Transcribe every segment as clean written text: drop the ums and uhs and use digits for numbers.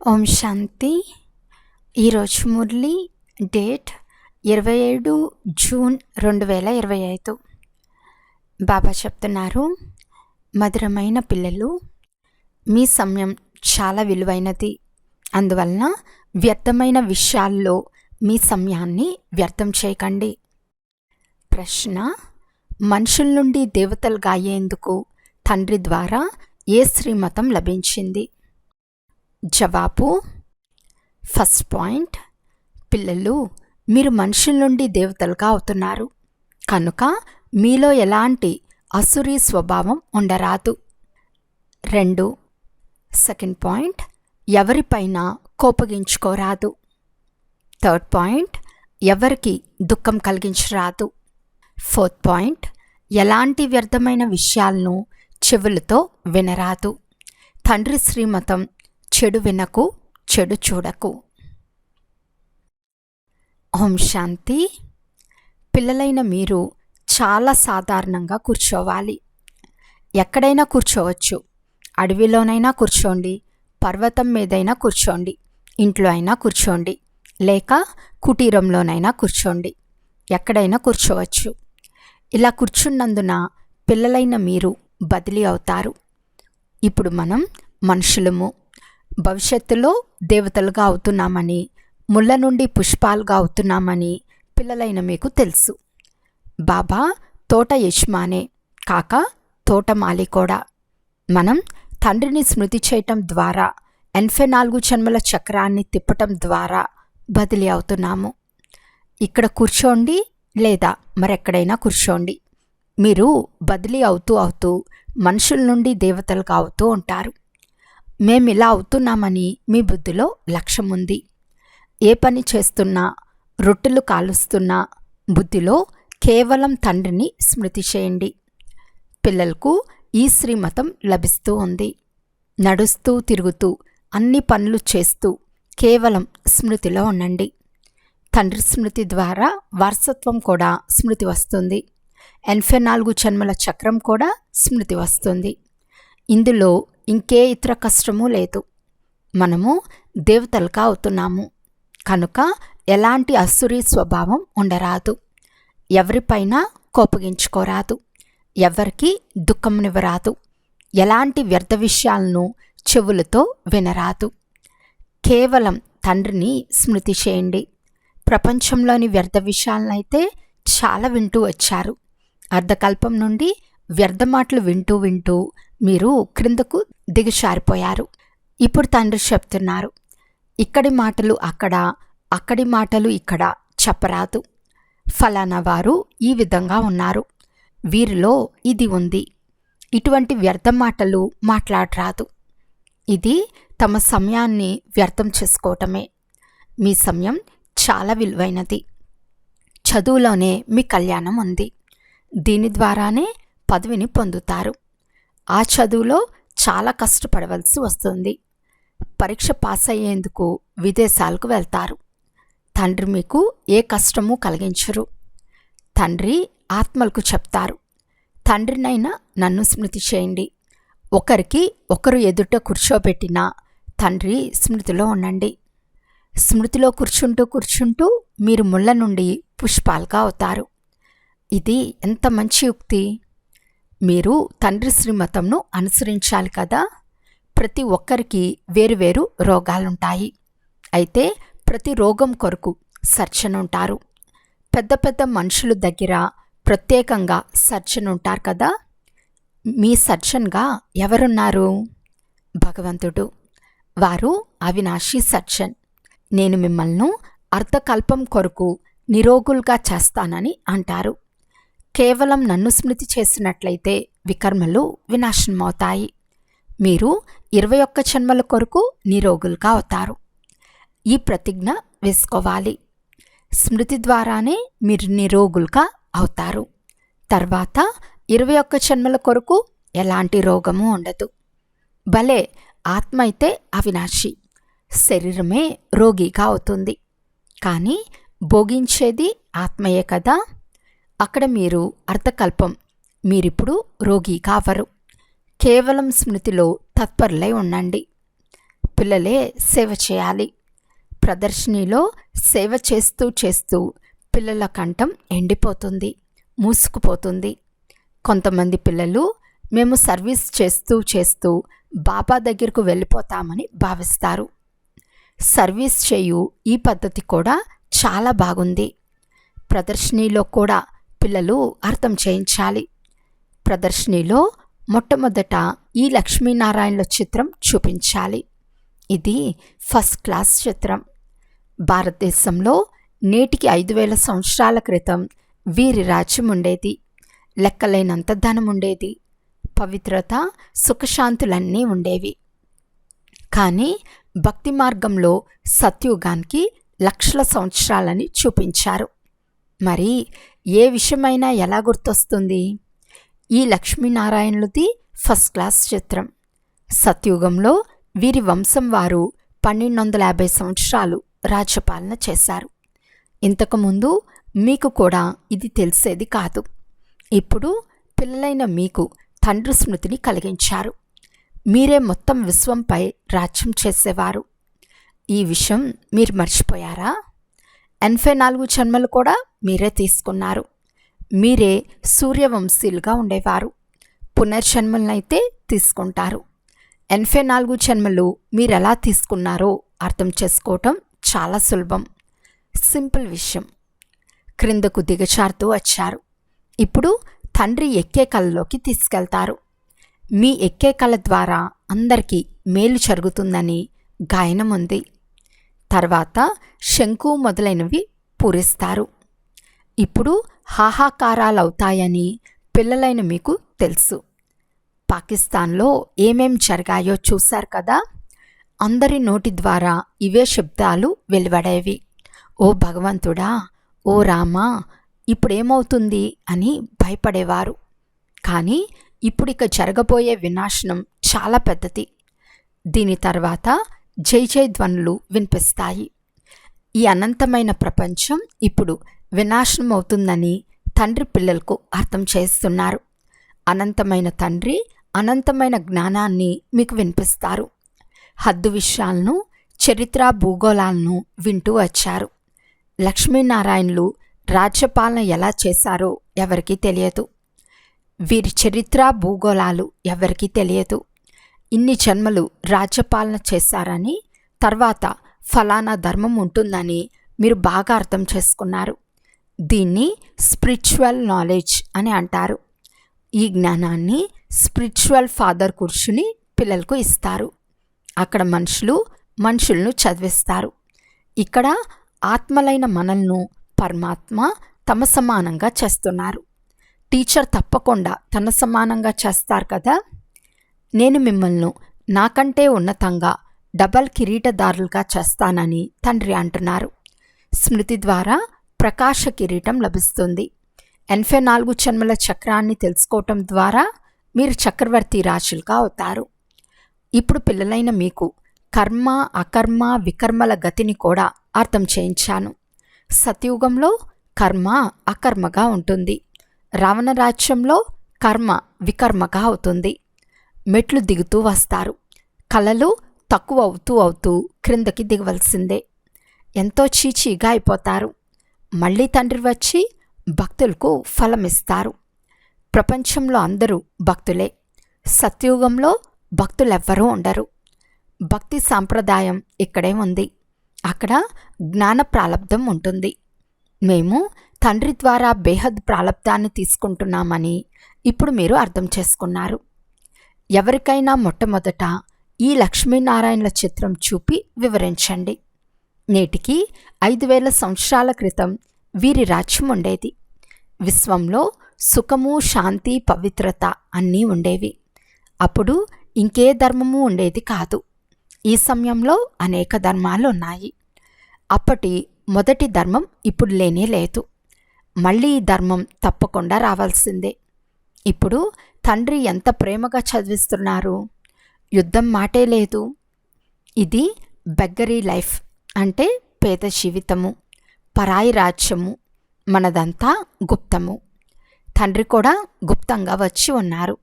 ఓం శాంతి. ఈరోజు Murali date 27 June 2025. బాబా చెప్తున్నారు, మధురమైన పిల్లలు, మీ సమయం చాలా విలువైనది. అందువలన వ్యర్థమైన విషయాల్లో మీ సమయాన్ని వ్యర్థం చేయకండి. ప్రశ్న: మనుషుల నుండి దేవతలుగా అయ్యేందుకు తండ్రి ద్వారా ఏ శ్రీమతం లభించింది? జవాబు: ఫస్ట్ పాయింట్, పిల్లలు, మీరు మనుషుల నుండి దేవతలుగా అవుతున్నారు కనుక మీలో ఎలాంటి అసురీ స్వభావం ఉండరాదు. 2. సెకండ్ పాయింట్, ఎవరిపైన కోపగించుకోరాదు. థర్డ్ పాయింట్, ఎవరికి దుఃఖం కలిగించరాదు. ఫోర్త్ పాయింట్, ఎలాంటి వ్యర్థమైన విషయాలను చెవులతో వినరాదు. తండ్రి శ్రీమతం చెడు వినకు, చెడు చూడకు. ఓం శాంతి. పిల్లలైన మీరు చాలా సాధారణంగా కూర్చోవాలి. ఎక్కడైనా కూర్చోవచ్చు. అడవిలోనైనా కూర్చోండి, పర్వతం మీదైనా కూర్చోండి, ఇంట్లో అయినా కూర్చోండి, లేక కుటీరంలోనైనా కూర్చోండి. ఎక్కడైనా కూర్చోవచ్చు. ఇలా కూర్చున్నందున పిల్లలైన మీరు బదిలీ అవుతారు. ఇప్పుడు మనం మనుషులము, భవిష్యత్తులో దేవతలుగా అవుతున్నామని, ముళ్ళ నుండి పుష్పాలుగా అవుతున్నామని పిల్లలైన మీకు తెలుసు. బాబా తోట యజమానే కాక తోటమాలి కూడా. మనం తండ్రిని స్మృతి చేయటం ద్వారా 84 జన్మల చక్రాన్ని తిప్పటం ద్వారా బదిలీ అవుతున్నాము. ఇక్కడ కూర్చోండి లేదా మరెక్కడైనా కూర్చోండి, మీరు బదిలీ అవుతూ మనుషుల నుండి దేవతలుగా అవుతూ ఉంటారు. మేమిలా అవుతున్నామని మీ బుద్ధిలో లక్ష్యం ఉంది. ఏ పని చేస్తున్నా, రొట్టెలు కాలుస్తున్నా బుద్ధిలో కేవలం తండ్రిని స్మృతి చేయండి. పిల్లలకు ఈ శ్రీమతం లభిస్తూ ఉంది. నడుస్తూ తిరుగుతూ అన్ని పనులు చేస్తూ కేవలం స్మృతిలో ఉండండి. తండ్రి స్మృతి ద్వారా వారసత్వం కూడా స్మృతి వస్తుంది. 84 జన్మల చక్రం కూడా స్మృతి వస్తుంది. ఇందులో ఇంకే ఇతర కష్టమూ లేదు. మనము దేవతలుగా అవుతున్నాము కనుక ఎలాంటి అసురీ స్వభావం ఉండరాదు. ఎవరిపైన కోపగించుకోరాదు, ఎవరికి దుఃఖంనివ్వరాదు, ఎలాంటి వ్యర్థ విషయాలను చెవులతో వినరాదు. కేవలం తండ్రిని స్మృతి చేయండి. ప్రపంచంలోని వ్యర్థ విషయాలనైతే చాలా వింటూ వచ్చారు. అర్ధకల్పం నుండి వ్యర్థ మాటలు వింటూ మీరు క్రిందకు దిగజారిపోయారు. ఇప్పుడు తండ్రి చెప్తున్నారు, ఇక్కడి మాటలు అక్కడ, అక్కడి మాటలు ఇక్కడ చెప్పరాదు. ఫలానా వారు ఈ విధంగా ఉన్నారు, వీరిలో ఇది ఉంది, ఇటువంటి వ్యర్థ మాటలు మాట్లాడరాదు. ఇది తమ సమయాన్ని వ్యర్థం చేసుకోవటమే. మీ సమయం చాలా విలువైనది. చదువులోనే మీ కళ్యాణం ఉంది. దీని ద్వారానే పదవిని పొందుతారు. ఆ చదువులో చాలా కష్టపడవలసి వస్తుంది. పరీక్ష పాస్ అయ్యేందుకు విదేశాలకు వెళ్తారు. తండ్రి మీకు ఏ కష్టమూ కలిగించరు. తండ్రి ఆత్మలకు చెప్తారు, తండ్రినైనా నన్ను స్మృతి చేయండి. ఒకరికి ఒకరు ఎదుట కూర్చోబెట్టినా తండ్రి స్మృతిలో ఉండండి. స్మృతిలో కూర్చుంటూ మీరు ముళ్ళ నుండి పుష్పాలుగా అవుతారు. ఇది ఎంత మంచి యుక్తి! మీరు తండ్రి శ్రీమతంను అనుసరించాలి కదా. ప్రతి ఒక్కరికి వేరువేరు రోగాలుంటాయి. అయితే ప్రతి రోగం కొరకు సర్జన్ ఉంటారు. పెద్ద పెద్ద మనుషుల దగ్గర ప్రత్యేకంగా సర్జన్ ఉంటారు కదా. మీ సర్జన్గా ఎవరున్నారు? భగవంతుడు. వారు అవినాశీ సర్జన్. నేను మిమ్మల్ని అర్ధకల్పం కొరకు నిరోగులుగా చేస్తానని అంటారు. కేవలం నన్ను స్మృతి చేసినట్లయితే వికర్మలు వినాశనమవుతాయి. మీరు 21 జన్మల కొరకు నిరోగులుగా అవుతారు. ఈ ప్రతిజ్ఞ వేసుకోవాలి. స్మృతి ద్వారానే మీరు నిరోగులుగా అవుతారు. తర్వాత 21 జన్మల కొరకు ఎలాంటి రోగము ఉండదు. భలే, ఆత్మ అయితే అవినాశి, శరీరమే రోగిగా అవుతుంది. కానీ భోగించేది ఆత్మయే కదా. అక్కడ మీరు అర్ధకల్పం, మీరిప్పుడు రోగిగా అవ్వరు. కేవలం స్మృతిలో తత్పరులై ఉండండి. పిల్లలే సేవ చేయాలి. ప్రదర్శనలో సేవ చేస్తూ చేస్తూ పిల్లల కంఠం ఎండిపోతుంది, మూసుకుపోతుంది. కొంతమంది పిల్లలు మేము సర్వీస్ చేస్తూ చేస్తూ బాబా దగ్గరకు వెళ్ళిపోతామని భావిస్తారు. సర్వీస్ చేయు ఈ పద్ధతి కూడా చాలా బాగుంది. ప్రదర్శనలో కూడా పిల్లలు అర్థం చేయించాలి. ప్రదర్శనలో మొట్టమొదట ఈ లక్ష్మీనారాయణుల చిత్రం చూపించాలి. ఇది ఫస్ట్ క్లాస్ చిత్రం. భారతదేశంలో నేటికి 5000 సంవత్సరాల క్రితం వీరి రాజ్యం ఉండేది. లెక్కలేనంత ధనం ఉండేది. పవిత్రత, సుఖశాంతులన్నీ ఉండేవి. కానీ భక్తి మార్గంలో సత్యుగానికి లక్షల సంవత్సరాలని చూపించారు. మరి ఏ విషయమైనా ఎలా గుర్తొస్తుంది? ఈ లక్ష్మీనారాయణులది ఫస్ట్ క్లాస్ చిత్రం. సత్యుగంలో వీరి వంశం వారు 1250 సంవత్సరాలు రాజ్యపాలన చేశారు. ఇంతకుముందు మీకు కూడా ఇది తెలిసేది కాదు. ఇప్పుడు పిల్లలైన మీకు తండ్రి స్మృతిని కలిగించారు. మీరే మొత్తం విశ్వంపై రాజ్యం చేసేవారు. ఈ విషయం మీరు మర్చిపోయారా? 84 జన్మలు కూడా మీరే తీసుకున్నారు. మీరే సూర్యవంశీలుగా ఉండేవారు. పునర్జన్మలనైతే తీసుకుంటారు. 84 జన్మలు మీరెలా తీసుకున్నారో అర్థం చేసుకోవటం చాలా సులభం. సింపుల్ విషయం. క్రిందకు దిగజారుతూ వచ్చారు. ఇప్పుడు తండ్రి ఎక్కే కళలోకి తీసుకెళ్తారు. మీ ఎక్కే కళ ద్వారా అందరికీ మేలు జరుగుతుందని గాయనం ఉంది. తర్వాత శంకు మొదలైనవి పూరిస్తారు. ఇప్పుడు హాహాకారాలవుతాయని పిల్లలైన మీకు తెలుసు. పాకిస్తాన్లో ఏమేం జరిగాయో చూశారు కదా. అందరి నోటి ద్వారా ఇవే శబ్దాలు వెలువడేవి. ఓ భగవంతుడా, ఓ రామా, ఇప్పుడేమవుతుంది అని భయపడేవారు. కానీ ఇప్పుడిక జరగబోయే వినాశనం చాలా పెద్దది. దీని తర్వాత జై జై ధ్వనులు వినిపిస్తాయి. ఈ అనంతమైన ప్రపంచం ఇప్పుడు వినాశనం అవుతుందని తండ్రి పిల్లలకు అర్థం చేస్తున్నారు. అనంతమైన తండ్రి అనంతమైన జ్ఞానాన్ని మీకు వినిపిస్తారు. హద్దు విషయాలను, చరిత్ర, భూగోళాలను వింటూ వచ్చారు. లక్ష్మీనారాయణులు రాజ్యపాలన ఎలా చేశారో ఎవరికీ తెలియదు. వీరి చరిత్ర, భూగోళాలు ఎవరికీ తెలియదు. ఇన్ని జన్మలు రాజ్యపాలన చేశారని, తర్వాత ఫలానా ధర్మం ఉంటుందని మీరు బాగా అర్థం చేసుకున్నారు. దీన్ని స్పిరిచువల్ నాలెడ్జ్ అని అంటారు. ఈ జ్ఞానాన్ని స్పిరిచువల్ ఫాదర్ కూర్చుని పిల్లలకు ఇస్తారు. అక్కడ మనుషులను చదివిస్తారు. ఇక్కడ ఆత్మలైన మనల్ని పరమాత్మ తమ సమానంగా చేస్తున్నారు. టీచర్ తప్పకుండా తన సమానంగా చేస్తారు కదా. నేను మిమ్మల్ని నాకంటే ఉన్నతంగా డబల్ కిరీటదారులుగా చేస్తానని తండ్రి అంటున్నారు. స్మృతి ద్వారా ప్రకాశ కిరీటం లభిస్తుంది. 84 జన్మల చక్రాన్ని తెలుసుకోవటం ద్వారా మీరు చక్రవర్తి రాజులుగా అవుతారు. ఇప్పుడు పిల్లలైన మీకు కర్మ, అకర్మ, వికర్మల గతిని కూడా అర్థం చేయించాను. సత్యుగంలో కర్మ అకర్మగా ఉంటుంది. రావణ రాజ్యంలో కర్మ వికర్మగా అవుతుంది. మెట్లు దిగుతూ వస్తారు. కళలు తక్కువ అవుతూ క్రిందకి దిగవలసిందే. ఎంతో చీచీగా అయిపోతారు. మళ్ళీ తండ్రి వచ్చి భక్తులకు ఫలమిస్తారు. ప్రపంచంలో అందరూ భక్తులే. సత్యుగంలో భక్తులెవ్వరూ ఉండరు. భక్తి సాంప్రదాయం ఇక్కడే ఉంది. అక్కడ జ్ఞాన ప్రాలబ్ధం ఉంటుంది. మేము తండ్రి ద్వారా బేహద్ ప్రాలబ్ధాన్ని తీసుకుంటున్నామని ఇప్పుడు మీరు అర్థం చేసుకున్నారు. ఎవరికైనా మొట్టమొదట ఈ లక్ష్మీనారాయణుల చిత్రం చూపి వివరించండి. నేటికి 5000 సంవత్సరాల క్రితం వీరి రాజ్యం ఉండేది. విశ్వంలో సుఖము, శాంతి, పవిత్రత అన్నీ ఉండేవి. అప్పుడు ఇంకే ధర్మము ఉండేది కాదు. ఈ సమయంలో అనేక ధర్మాలు ఉన్నాయి. అప్పటి మొదటి ధర్మం ఇప్పుడు లేనే లేదు. మళ్ళీ ఈ ధర్మం తప్పకుండా రావాల్సిందే. ఇప్పుడు తండ్రి ఎంత ప్రేమగా చదివిస్తున్నారు. యుద్ధం మాటే లేదు. ఇది బెగ్గరీ లైఫ్, అంటే పేద జీవితము, పరాయి రాజ్యము. మనదంతా గుప్తము. తండ్రి కూడా గుప్తంగా వచ్చి ఉన్నారు.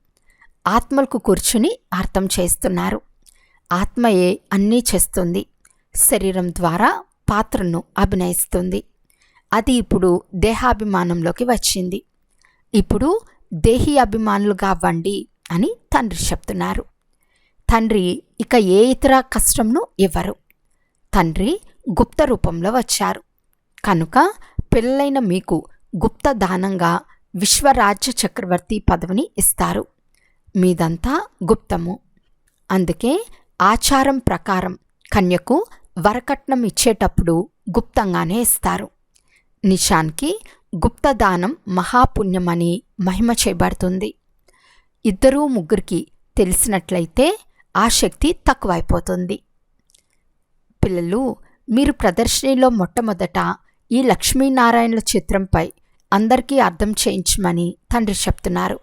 ఆత్మలకు కూర్చుని అర్థం చేస్తున్నారు. ఆత్మయే అన్నీ చేస్తుంది. శరీరం ద్వారా పాత్రను అభినయిస్తుంది. అది ఇప్పుడు దేహాభిమానంలోకి వచ్చింది. ఇప్పుడు దేహీ అభిమానులుగా అవ్వండి అని తండ్రి చెప్తున్నారు. తండ్రి ఇక ఏ ఇతర కష్టంను ఇవ్వరు. తండ్రి గుప్త రూపంలో వచ్చారు కనుక పిల్లలైన మీకు గుప్త దానంగా విశ్వరాజ్య చక్రవర్తి పదవిని ఇస్తారు. మీదంతా గుప్తము. అందుకే ఆచారం ప్రకారం కన్యకు వరకట్నం ఇచ్చేటప్పుడు గుప్తంగానే ఇస్తారు. నిజానికి గుప్తదానం మహాపుణ్యమని మహిమ చేయబడుతుంది. ఇద్దరు ముగ్గురికి తెలిసినట్లయితే ఆ శక్తి తక్కువైపోతుంది. పిల్లలు, మీరు ప్రదర్శనలో మొట్టమొదట ఈ లక్ష్మీనారాయణుల చిత్రంపై అందరికీ అర్థం చేయించమని తండ్రి చెప్తున్నారు.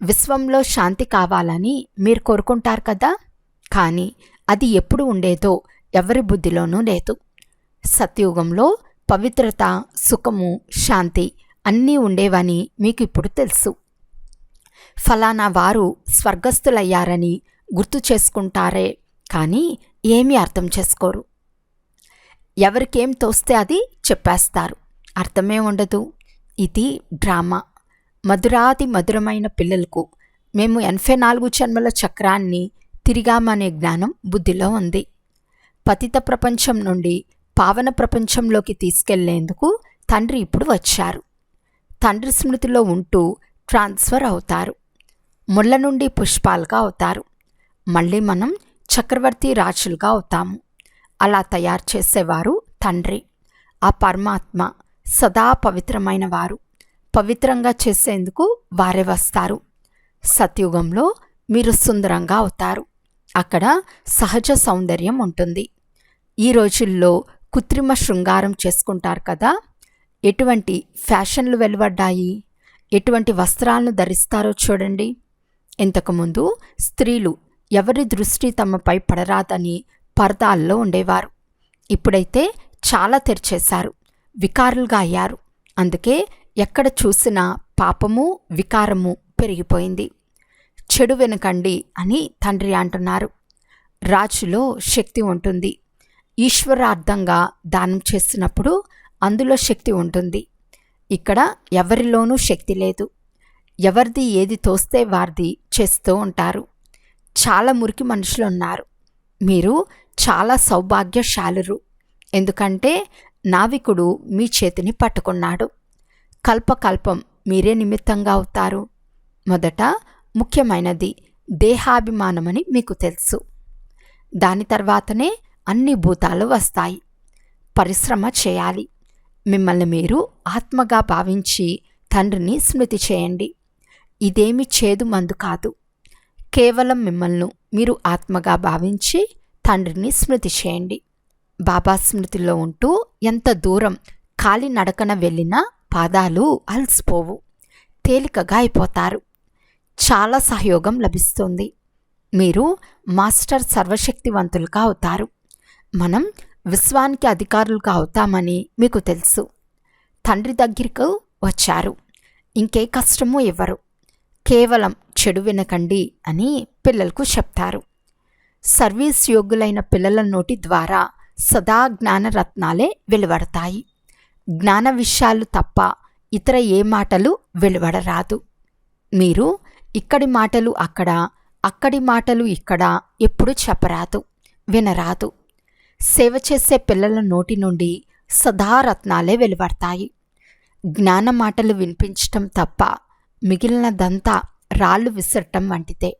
విశ్వంలో శాంతి కావాలని మీరు కోరుకుంటారు కదా, కానీ అది ఎప్పుడు ఉండేదో ఎవరి బుద్ధిలోనూ లేదు. సత్యుగంలో పవిత్రత, సుఖము, శాంతి అన్నీ ఉండేవని మీకు ఇప్పుడు తెలుసు. ఫలానా వారు స్వర్గస్థులయ్యారని గుర్తు చేసుకుంటారే కానీ ఏమీ అర్థం చేసుకోరు. ఎవరికేం తోస్తే అది చెప్పేస్తారు, అర్థమే ఉండదు. ఇది డ్రామా. మధురాతి మధురమైన పిల్లలకు మేము 84 జన్మల చక్రాన్ని తిరిగామనే జ్ఞానం బుద్ధిలో ఉంది. పతిత ప్రపంచం నుండి పావన ప్రపంచంలోకి తీసుకెళ్లేందుకు తండ్రి ఇప్పుడు వచ్చారు. తండ్రి స్మృతిలో ఉంటూ ట్రాన్స్ఫర్ అవుతారు. ముళ్ళ నుండి పుష్పాలుగా అవుతారు. మళ్ళీ మనం చక్రవర్తి రాజులుగా అవుతాము. అలా తయారు చేసేవారు తండ్రి. ఆ పరమాత్మ సదా పవిత్రమైన వారు. పవిత్రంగా చేసేందుకు వారే వస్తారు. సత్యుగంలో మీరు సుందరంగా అవుతారు. అక్కడ సహజ సౌందర్యం ఉంటుంది. ఈ రోజుల్లో కృత్రిమ శృంగారం చేసుకుంటారు కదా. ఎటువంటి ఫ్యాషన్లు వెలువడ్డాయి, ఎటువంటి వస్త్రాలను ధరిస్తారో చూడండి. ఇంతకుముందు స్త్రీలు ఎవరి దృష్టి తమపై పడరాదని పర్దాల్లో ఉండేవారు. ఇప్పుడైతే చాలా తెరిచేశారు, వికారులుగా అయ్యారు. అందుకే ఎక్కడ చూసినా పాపము, వికారము పెరిగిపోయింది. చెడు వినకండి అని తండ్రి అంటున్నారు. రాజులో శక్తి ఉంటుంది. ఈశ్వరార్థంగా దానం చేసినప్పుడు అందులో శక్తి ఉంటుంది. ఇక్కడ ఎవరిలోనూ శక్తి లేదు. ఎవరిది ఏది తోస్తే వారిది చేస్తూ ఉంటారు. చాలా మురికి మనుషులు ఉన్నారు. మీరు చాలా సౌభాగ్యశాలురు. ఎందుకంటే నావికుడు మీ చేతిని పట్టుకున్నాడు. కల్పకల్పం మీరే నిమిత్తంగా అవుతారు. మొదట ముఖ్యమైనది దేహాభిమానమని మీకు తెలుసు. దాని తర్వాతనే అన్ని భూతాలు వస్తాయి. పరిశ్రమ చేయాలి. మిమ్మల్ని మీరు ఆత్మగా భావించి తండ్రిని స్మృతి చేయండి. ఇదేమి చేదు మందు కాదు. కేవలం మిమ్మల్ని మీరు ఆత్మగా భావించి తండ్రిని స్మృతి చేయండి. బాబా స్మృతిలో ఉంటూ ఎంత దూరం కాలి నడకన వెళ్ళినా పాదాలు అలసిపోవు, తేలికగా అయిపోతారు. చాలా సహయోగం లభిస్తుంది. మీరు మాస్టర్ సర్వశక్తివంతులుగా అవుతారు. మనం విశ్వానికి అధికారులుగా అవుతామని మీకు తెలుసు. తండ్రి దగ్గరకు వచ్చారు. ఇంకే కష్టమూ ఇవ్వరు. కేవలం చెడు వినకండి అని పిల్లలకు చెప్తారు. సర్వీస్ యోగ్యులైన పిల్లల నోటి ద్వారా సదా జ్ఞానరత్నాలే వెలువడతాయి. జ్ఞాన విషయాలు తప్ప ఇతర ఏ మాటలు వెలువడరాదు. మీరు ఇక్కడి మాటలు అక్కడ, అక్కడి మాటలు ఇక్కడ ఎప్పుడు చెప్పరాదు, వినరాదు. సేవ చేసే పిల్లల నోటి నుండి సదా రత్నాలే వెలువడతాయి. జ్ఞాన మాటలు వినిపించటం తప్ప మిగిలినదంతా రాళ్ళు విసరటం వంటిదే.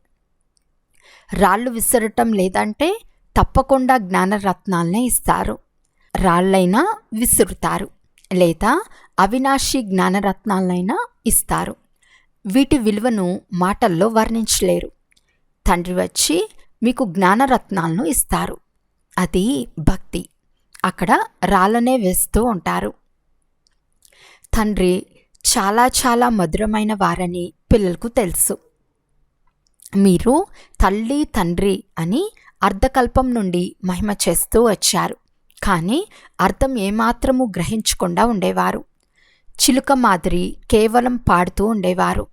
రాళ్ళు విసరటం లేదంటే తప్పకుండా జ్ఞానరత్నాలనే ఇస్తారు. రాళ్ళైనా విసురుతారు, లేదా అవినాశి జ్ఞానరత్నాలనైనా ఇస్తారు. వీటి విలువను మాటల్లో వర్ణించలేరు. తండ్రి వచ్చి మీకు జ్ఞానరత్నాలను ఇస్తారు. అది భక్తి. అక్కడ రాళ్ళనే వేస్తూ ఉంటారు. తండ్రి చాలా చాలా మధురమైన వారని పిల్లలకు తెలుసు. మీరు తల్లి తండ్రి అని అర్ధకల్పం నుండి మహిమ చేస్తూ వచ్చారు. కానీ అర్థం ఏమాత్రము గ్రహించకుండా ఉండేవారు. చిలుక మాదిరి కేవలం పాడుతూ ఉండేవారు.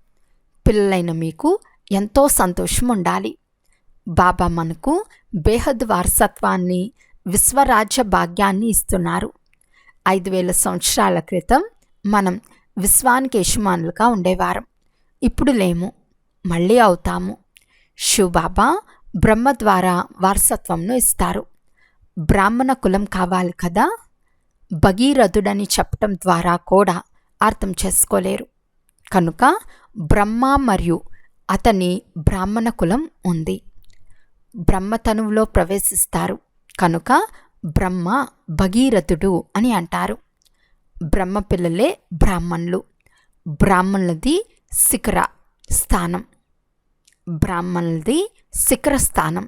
పిల్లలైన మీకు ఎంతో సంతోషం ఉండాలి. బాబా మనకు బేహద్ వారసత్వాన్ని, విశ్వరాజ్య భాగ్యాన్ని ఇస్తున్నారు. 5000 సంవత్సరాల క్రితం మనం విశ్వానికి యజమానులుగా ఉండేవారం. ఇప్పుడు లేము, మళ్ళీ అవుతాము. శివబాబా బ్రహ్మ ద్వారా వారసత్వంను ఇస్తారు. బ్రాహ్మణ కులం కావాలి కదా. భగీరథుడని చెప్పటం ద్వారా కూడా అర్థం చేసుకోలేరు. కనుక బ్రహ్మ మరియు అతని బ్రాహ్మణ కులం ఉంది. బ్రహ్మతనువులో ప్రవేశిస్తారు కనుక బ్రహ్మ భగీరథుడు అని అంటారు. బ్రహ్మ పిల్లలే బ్రాహ్మణులు. బ్రాహ్మణులది శిఖర స్థానం. బ్రాహ్మణులది శిఖర స్థానం.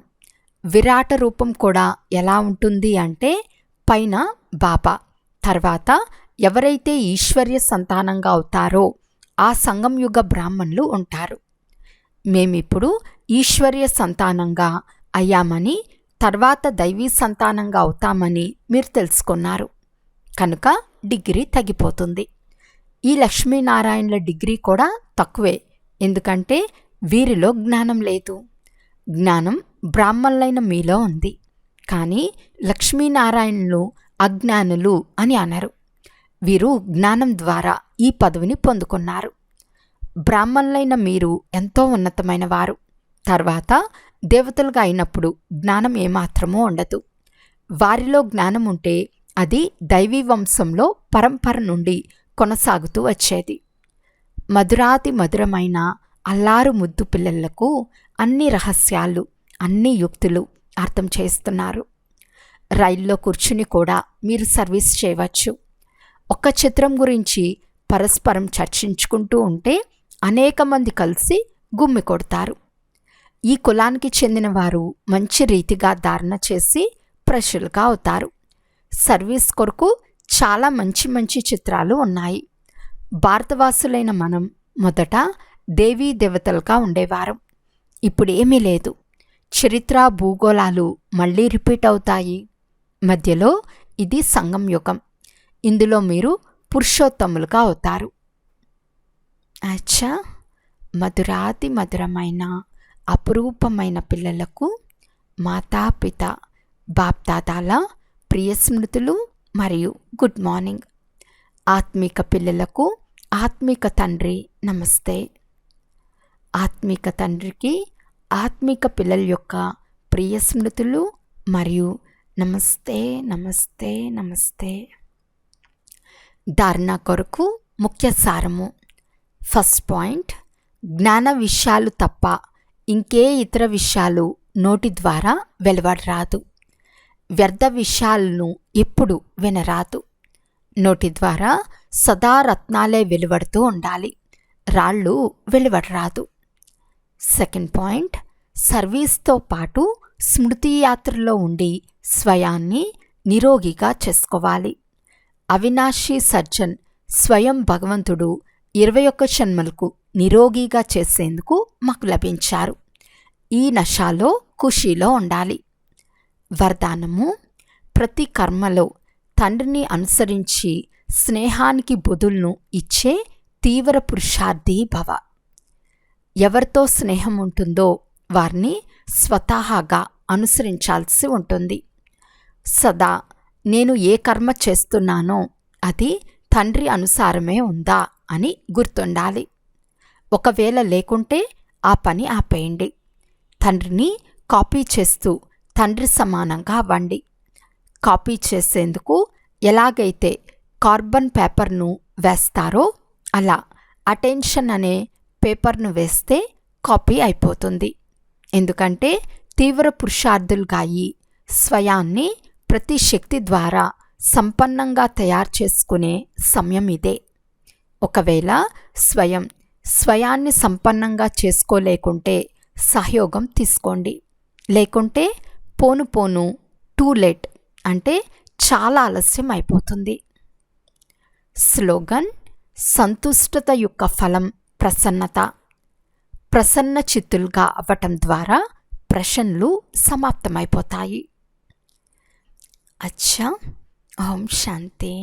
విరాట రూపం కూడా ఎలా ఉంటుంది అంటే పైన బాబా, తర్వాత ఎవరైతే ఈశ్వర్య సంతానంగా అవుతారో ఆ సంగం యుగ బ్రాహ్మణులు ఉంటారు. మేమిప్పుడు ఈశ్వర్య సంతానంగా అయ్యామని, తర్వాత దైవీ సంతానంగా అవుతామని మీరు తెలుసుకున్నారు కనుక డిగ్రీ తగ్గిపోతుంది. ఈ లక్ష్మీనారాయణల డిగ్రీ కూడా తక్కువే, ఎందుకంటే వీరిలో జ్ఞానం లేదు. జ్ఞానం బ్రాహ్మణులైన మీలో ఉంది, కానీ లక్ష్మీనారాయణులు అజ్ఞానులు అని అనరు. వీరు జ్ఞానం ద్వారా ఈ పదవిని పొందుకున్నారు. బ్రాహ్మణులైన మీరు ఎంతో ఉన్నతమైన వారు. తర్వాత దేవతలుగా అయినప్పుడు జ్ఞానం ఏమాత్రమూ ఉండదు. వారిలో జ్ఞానం ఉంటే అది దైవీ వంశంలో పరంపర నుండి కొనసాగుతూ వచ్చేది. మధురాతి మధురమైన అల్లారు ముద్దు పిల్లలకు అన్ని రహస్యాలు, అన్ని యుక్తులు అర్థం చేస్తున్నారు. రైల్లో కూర్చుని కూడా మీరు సర్వీస్ చేయవచ్చు. ఒక్క చిత్రం గురించి పరస్పరం చర్చించుకుంటూ ఉంటే అనేక మంది కలిసి గుమ్మి కొడతారు. ఈ కులానికి చెందిన వారు మంచి రీతిగా ధారణ చేసి ప్రజలుగా అవుతారు. సర్వీస్ కొరకు చాలా మంచి మంచి చిత్రాలు ఉన్నాయి. భారతవాసులైన మనం మొదట దేవీ దేవతలుగా ఉండేవారం. ఇప్పుడు ఏమీ లేదు. చరిత్ర, భూగోళాలు మళ్ళీ రిపీట్ అవుతాయి. మధ్యలో ఇది సంగం యుగం. ఇందులో మీరు పురుషోత్తములుగా అవుతారు. అచ్చా, మధురాతి మధురమైన అపురూపమైన పిల్లలకు మాతాపిత బాప్దాదాల ప్రియ స్మృతులు మరియు గుడ్ మార్నింగ్. ఆత్మిక పిల్లలకు ఆత్మిక తండ్రి నమస్తే. ఆత్మిక తండ్రికి ఆత్మిక పిల్లల యొక్క ప్రియ స్మృతులు మరియు నమస్తే నమస్తే నమస్తే. ధారణ కొరకు ముఖ్య సారము. ఫస్ట్ పాయింట్, జ్ఞాన విషయాలు తప్ప ఇంకే ఇతర విషయాలు నోటి ద్వారా వెలువడరాదు. వ్యర్థ విషయాలను ఎప్పుడు వినరాదు. నోటి ద్వారా సదా రత్నాలే వెలువడుతూ ఉండాలి, రాళ్ళు వెలువడరాదు. సెకండ్ పాయింట్, సర్వీస్తో పాటు స్మృతి యాత్రలో ఉండి స్వయాన్ని నిరోగిగా చేసుకోవాలి. అవినాశి సర్జన్ స్వయం భగవంతుడు 21 జన్మలకు నిరోగిగా చేసేందుకు మాకు లభించారు. ఈ నశాలో ఖుషీలో ఉండాలి. వరదానము, ప్రతి కర్మలో తండ్రిని అనుసరించి స్నేహానికి బదులును ఇచ్చే తీవ్ర పురుషార్థి భవ. ఎవరితో స్నేహం ఉంటుందో వారిని స్వతహాగా అనుసరించాల్సి ఉంటుంది. సదా నేను ఏ కర్మ చేస్తున్నానో అది తండ్రి అనుసారమే ఉందా అని గుర్తుండాలి. ఒకవేళ లేకుంటే ఆ పని ఆపేయండి. తండ్రిని కాపీ చేస్తూ తండ్రి సమానంగా అవ్వండి. కాపీ చేసేందుకు ఎలాగైతే కార్బన్ పేపర్ను వేస్తారో అలా అటెన్షన్ అనే పేపర్ను వేస్తే కాపీ అయిపోతుంది. ఎందుకంటే తీవ్ర పురుషార్థులుగా అయి స్వయాన్ని ప్రతి శక్తి ద్వారా సంపన్నంగా తయారు చేసుకునే సమయం ఇదే. ఒకవేళ స్వయాన్ని సంపన్నంగా చేసుకోలేకుంటే సహయోగం తీసుకోండి. లేకుంటే పోను పోను టూ లేట్, అంటే చాలా ఆలస్యం అయిపోతుంది. స్లోగన్, సంతుష్టత యొక్క ఫలం ప్రసన్నత. ప్రసన్న చిత్తులుగా అవ్వటం ద్వారా ప్రశ్నలు సమాప్తమైపోతాయి. అచ్చా, ఓం శాంతి.